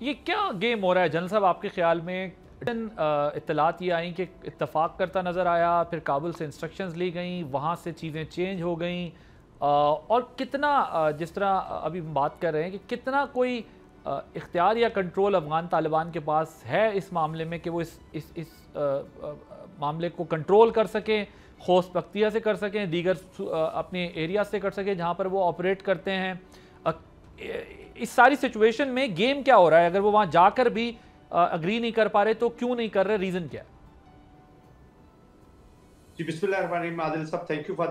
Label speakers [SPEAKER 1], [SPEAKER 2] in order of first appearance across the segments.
[SPEAKER 1] یہ کیا گیم ہو رہا ہے جنرل صاحب آپ کے خیال میں؟ اطلاعات یہ آئیں کہ اتفاق کرتا نظر آیا، پھر کابل سے انسٹرکشنز لی گئیں، وہاں سے چیزیں چینج ہو گئیں، اور کتنا جس طرح ابھی بات کر رہے ہیں کہ کتنا کوئی اختیار یا کنٹرول افغان طالبان کے پاس ہے اس معاملے میں کہ وہ اس معاملے کو کنٹرول کر سکیں، خوست بختیہ سے کر سکیں، دیگر اپنے ایریا سے کر سکیں جہاں پر وہ آپریٹ کرتے ہیں. اس ساری سچویشن میں گیم کیا ہو رہا ہے؟ اگر وہ وہاں جا کر بھی اگری نہیں کر پا رہے تو کیوں نہیں کر رہے؟ ریزن کیا ہے؟
[SPEAKER 2] جی بسم اللہ الرحمن الرحیم. عادل صاحب thank you for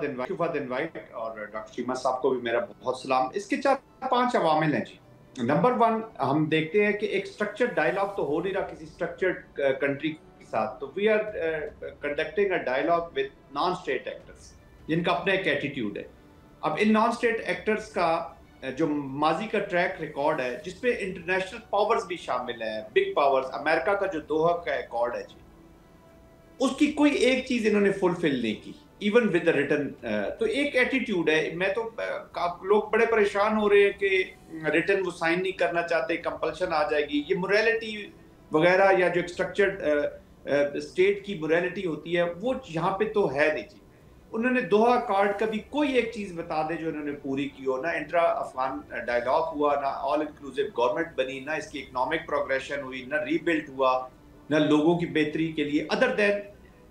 [SPEAKER 2] the invite اور ڈاکٹر چیمہ صاحب کو بھی میرا بہت سلام. اس کے 4-5 عوامل ہیں جی. نمبر 1 ہم دیکھتے ہیں کہ ایک سٹرکچرڈ ڈائیلاگ تو ہو نہیں رہا کسی سٹرکچرڈ کنٹری کے ساتھ. تو we are conducting a dialogue with non state actors جن کا اپنا ایک ایٹیٹیوڈ ہے. اب ان نان اسٹیٹ ایکٹرز کا جو ماضی کا ٹریک ریکارڈ ہے جس پہ انٹرنیشنل پاورز بھی شامل ہیں، بگ پاورز، امریکہ کا جو دوحہ کا ایکارڈ ہے جی، اس کی کوئی ایک چیز انہوں نے فلفل نہیں کی ایون ود ریٹن. تو ایک ایٹیٹیوڈ ہے. میں تو لوگ بڑے پریشان ہو رہے ہیں کہ ریٹن وہ سائن نہیں کرنا چاہتے، کمپلشن آ جائے گی. یہ موریلٹی وغیرہ یا جو ایک اسٹرکچرڈ اسٹیٹ کی موریلٹی ہوتی ہے وہ یہاں پہ تو ہے نہیں جی. انہوں نے دوحہ کارڈ کا بھی کوئی ایک چیز بتا دے جو انہوں نے پوری کی ہو. نہ انٹرا افغان ڈائیلاگ ہوا، نہ آل انکلوسیو گورنمنٹ بنی، نہ اس کی اکنامک پروگریشن ہوئی، نہ ری بلڈ ہوا، نہ لوگوں کی بہتری کے لیے other than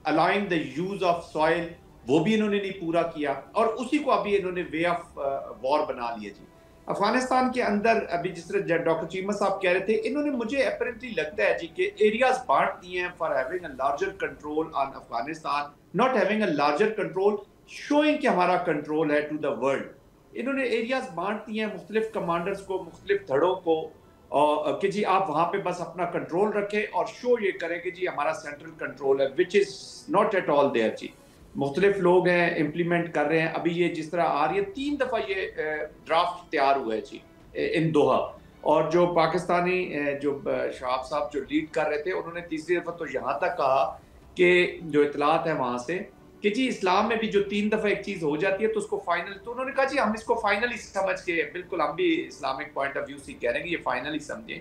[SPEAKER 2] allowing the use of soil وہ بھی انہوں نے نہیں پورا کیا. اور اسی کو ابھی انہوں نے وے آف وار بنا لیا جی. افغانستان کے اندر ابھی جس طرح ڈاکٹر چیمہ صاحب کہہ رہے تھے، انہوں نے مجھے اپیرنٹلی لگتا ہے جی کہ ایریاز بانٹ دیے ہیں for having a larger control on Afghanistan, not having a larger control شوئنگ کہ ہمارا کنٹرول ہے ٹو دا ورلڈ. انہوں نے ایریاز بانٹ دیے ہیں مختلف کمانڈرز کو، مختلف دھڑوں کو، کہ جی آپ وہاں پہ بس اپنا کنٹرول رکھیں اور شو یہ کریں کہ جی ہمارا سینٹرل کنٹرول ہے، which is not at all there جی. مختلف لوگ ہیں امپلیمنٹ کر رہے ہیں. ابھی یہ جس طرح آ رہی ہے 3 دفعہ یہ ڈرافٹ تیار ہوا ہے جی ان دوحہ. اور جو پاکستانی جو شہاب صاحب جو لیڈ کر رہے تھے انہوں نے تیسری دفعہ تو یہاں تک کہا کہ جو اطلاعات ہیں وہاں سے کہ جی اسلام میں بھی جو 3 دفعہ ایک چیز ہو جاتی ہے تو اس کو فائنل، تو انہوں نے کہا جی ہم اس کو فائنلی سمجھ کے، بالکل ہم بھی اسلامک پوائنٹ آف ویو سے کہہ رہے ہیں کہ یہ فائنلی سمجھیں.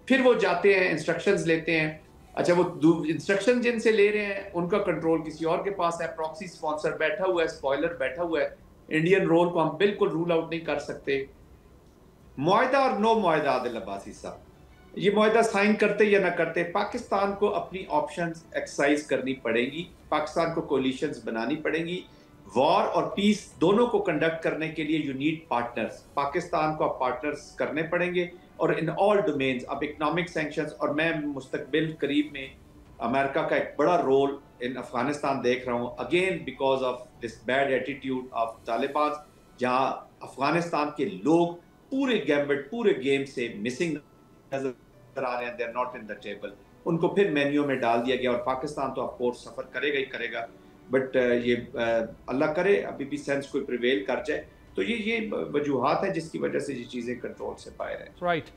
[SPEAKER 2] پھر وہ جاتے ہیں انسٹرکشنز لیتے ہیں. اچھا وہ انسٹرکشن جن سے لے رہے ہیں ان کا کنٹرول کسی اور کے پاس ہے. پراکسی سپانسر بیٹھا ہوا ہے، اسپوائلر بیٹھا ہوا ہے. انڈین رول کو ہم بالکل رول آؤٹ نہیں کر سکتے. معاہدہ اور نو معاہدہ. عادل عباسی صاحب یہ معاہدہ سائن کرتے یا نہ کرتے، پاکستان کو اپنی آپشنز ایکسرسائز کرنی پڑے گی. پاکستان کو کولیشنز بنانی پڑیں گی. وار اور پیس دونوں کو کنڈکٹ کرنے کے لیے یو نیڈ پارٹنرز. پاکستان کو اب پارٹنرز کرنے پڑیں گے اور ان آل ڈومینز. اب اکنامک سینکشنز، اور میں مستقبل قریب میں امریکہ کا ایک بڑا رول ان افغانستان دیکھ رہا ہوں again because of this bed attitude of Taliban, جہاں افغانستان کے لوگ پورے گیمبٹ، پورے گیم سے مسنگ نظر آ رہے ہیں. They are not in the table. ان کو پھر مینیو میں ڈال دیا گیا. اور پاکستان تو آف کورس سفر کرے گا ہی کرے گا، بٹ یہ اللہ کرے ابھی بھی سینس کوئی پریویل کر جائے. تو یہ وجوہات ہیں جس کی وجہ سے یہ چیزیں کنٹرول سے باہر ہیں.
[SPEAKER 1] رائٹ.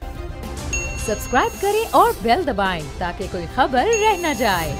[SPEAKER 3] سبسکرائب کریں اور بیل دبائیں تاکہ کوئی خبر رہ نہ جائے.